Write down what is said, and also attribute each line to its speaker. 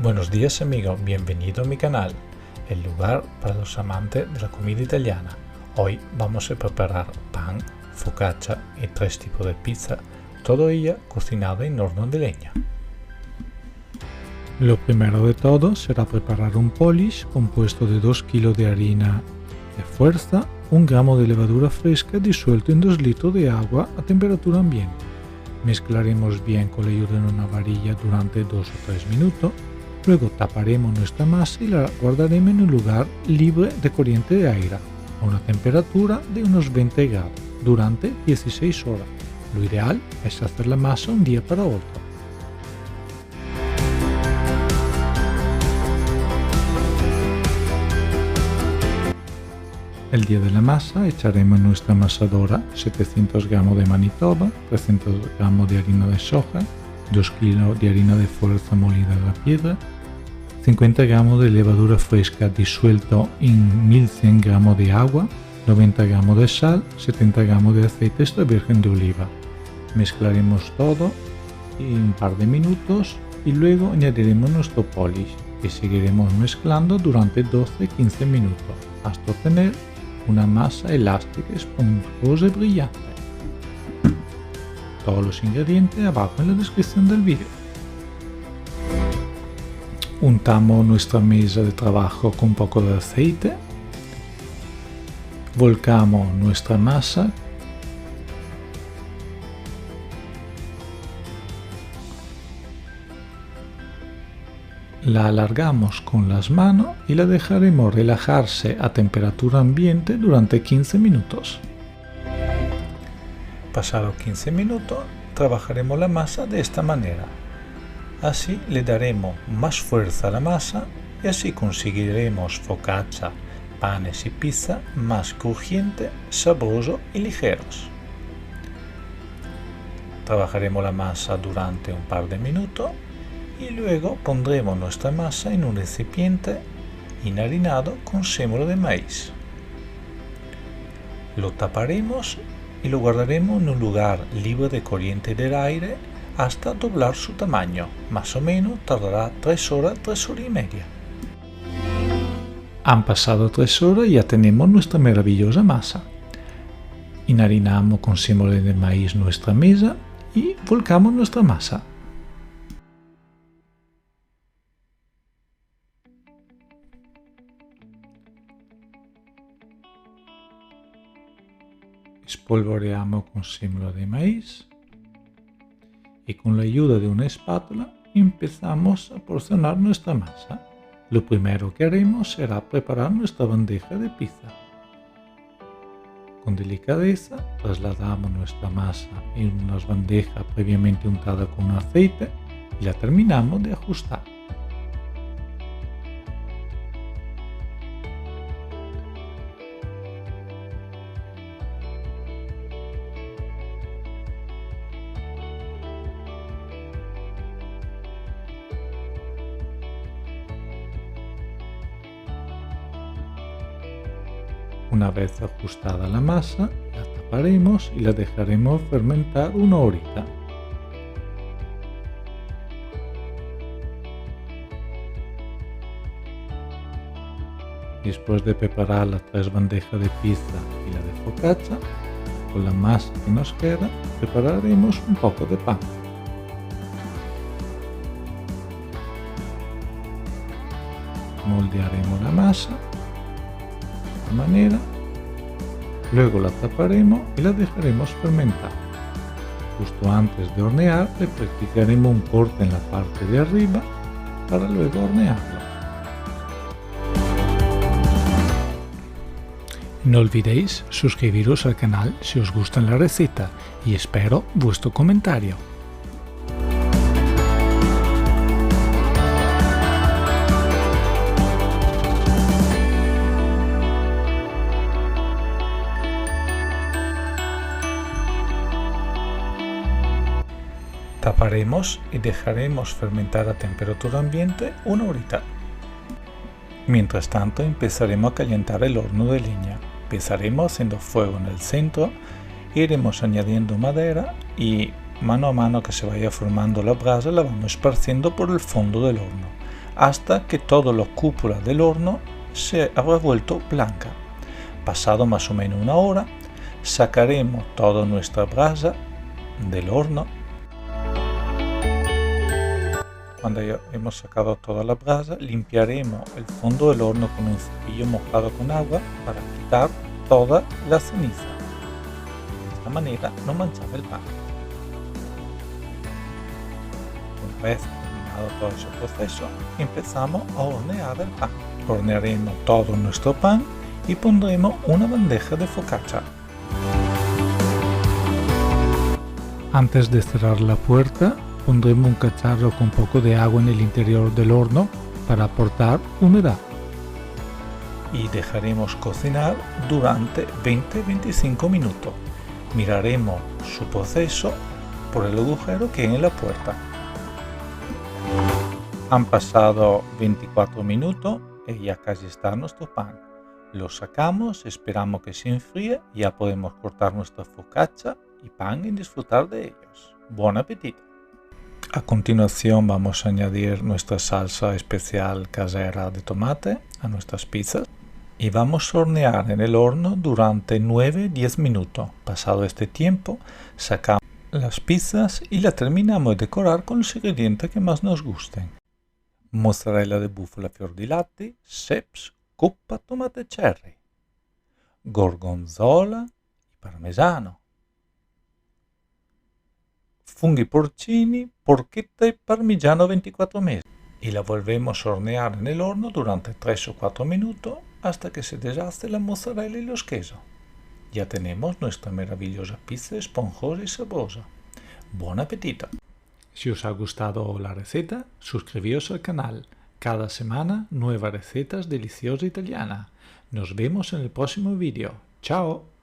Speaker 1: Buenos días amigo, bienvenido a mi canal, el lugar para los amantes de la comida italiana. Hoy vamos a preparar pan, focaccia y 3 tipos de pizza, todo ella cocinada en horno de leña. Lo primero de todo será preparar un polish compuesto de 2 kg de harina de fuerza, 1 gramo de levadura fresca disuelto en 2 litros de agua a temperatura ambiente. Mezclaremos bien con la ayuda de una varilla durante 2 o 3 minutos. Luego taparemos nuestra masa y la guardaremos en un lugar libre de corriente de aire, a una temperatura de unos 20 grados, durante 16 horas. Lo ideal es hacer la masa un día para otro. El día de la masa echaremos en nuestra amasadora 700 gramos de manitoba, 300 gramos de harina de soja, 2 kg de harina de fuerza molida a la piedra, 50 gramos de levadura fresca disuelto en 1100 gramos de agua, 90 gramos de sal, 70 gramos de aceite extra virgen de oliva. Mezclaremos todo en un par de minutos y luego añadiremos nuestro polish, que seguiremos mezclando durante 12-15 minutos hasta obtener una masa elástica, esponjosa y brillante. Todos los ingredientes abajo en la descripción del vídeo. Untamos nuestra mesa de trabajo con un poco de aceite, volcamos nuestra masa, la alargamos con las manos y la dejaremos relajarse a temperatura ambiente durante 15 minutos. Pasados 15 minutos, trabajaremos la masa de esta manera. Así le daremos más fuerza a la masa y así conseguiremos focaccia, panes y pizza más crujientes, sabrosos y ligeros. Trabajaremos la masa durante un par de minutos y luego pondremos nuestra masa en un recipiente enharinado con sémola de maíz. Lo taparemos y lo guardaremos en un lugar libre de corriente del aire hasta doblar su tamaño. Más o menos tardará 3 horas, 3 horas y media. Han pasado 3 horas y ya tenemos nuestra maravillosa masa. Enharinamos con sémola de maíz nuestra mesa y volcamos nuestra masa. Espolvoreamos con sémola de maíz y con la ayuda de una espátula empezamos a porcionar nuestra masa. Lo primero que haremos será preparar nuestra bandeja de pizza. Con delicadeza trasladamos nuestra masa en una bandeja previamente untada con aceite y la terminamos de ajustar. Una vez ajustada la masa, la taparemos y la dejaremos fermentar una horita. Después de preparar las 3 bandejas de pizza y la de focaccia, con la masa que nos queda, prepararemos un poco de pan. Moldearemos la masa de esta manera, luego la taparemos y la dejaremos fermentar. Justo antes de hornear le practicaremos un corte en la parte de arriba para luego hornearlo. No olvidéis suscribiros al canal si os gusta la receta y espero vuestro comentario. Taparemos y dejaremos fermentar a temperatura ambiente una horita. Mientras tanto empezaremos a calentar el horno de leña. Empezaremos haciendo fuego en el centro, iremos añadiendo madera y mano a mano que se vaya formando la brasa la vamos esparciendo por el fondo del horno. hasta que toda la cúpula del horno se habrá vuelto blanca. Pasado más o menos una hora, sacaremos toda nuestra brasa del horno. Cuando ya hemos sacado toda la brasa, limpiaremos el fondo del horno con un cepillo mojado con agua para quitar toda la ceniza. De esta manera no manchar el pan. Una vez terminado todo ese proceso, empezamos a hornear el pan. Hornearemos todo nuestro pan y pondremos una bandeja de focaccia. Antes de cerrar la puerta, pondremos un cacharro con poco de agua en el interior del horno para aportar humedad. Y dejaremos cocinar durante 20-25 minutos. Miraremos su proceso por el agujero que hay en la puerta. Han pasado 24 minutos y ya casi está nuestro pan. Lo sacamos, esperamos que se enfríe y ya podemos cortar nuestra focaccia y pan y disfrutar de ellos. ¡Buen apetito! A continuación vamos a añadir nuestra salsa especial casera de tomate a nuestras pizzas y vamos a hornear en el horno durante 9-10 minutos. Pasado este tiempo, sacamos las pizzas y las terminamos de decorar con los ingredientes que más nos gusten. Mozzarella de búfala fior di latte, ceps, coppa, tomate cherry, gorgonzola y parmesano, funghi porcini, porchetta y parmigiano 24 meses. Y la volvemos a hornear en el horno durante 3 o 4 minutos hasta que se deshace la mozzarella y los quesos. Ya tenemos nuestra maravillosa pizza esponjosa y sabrosa. ¡Buen apetito! Si os ha gustado la receta, suscribíos al canal. Cada semana nuevas recetas deliciosas italianas. Nos vemos en el próximo vídeo. ¡Chao!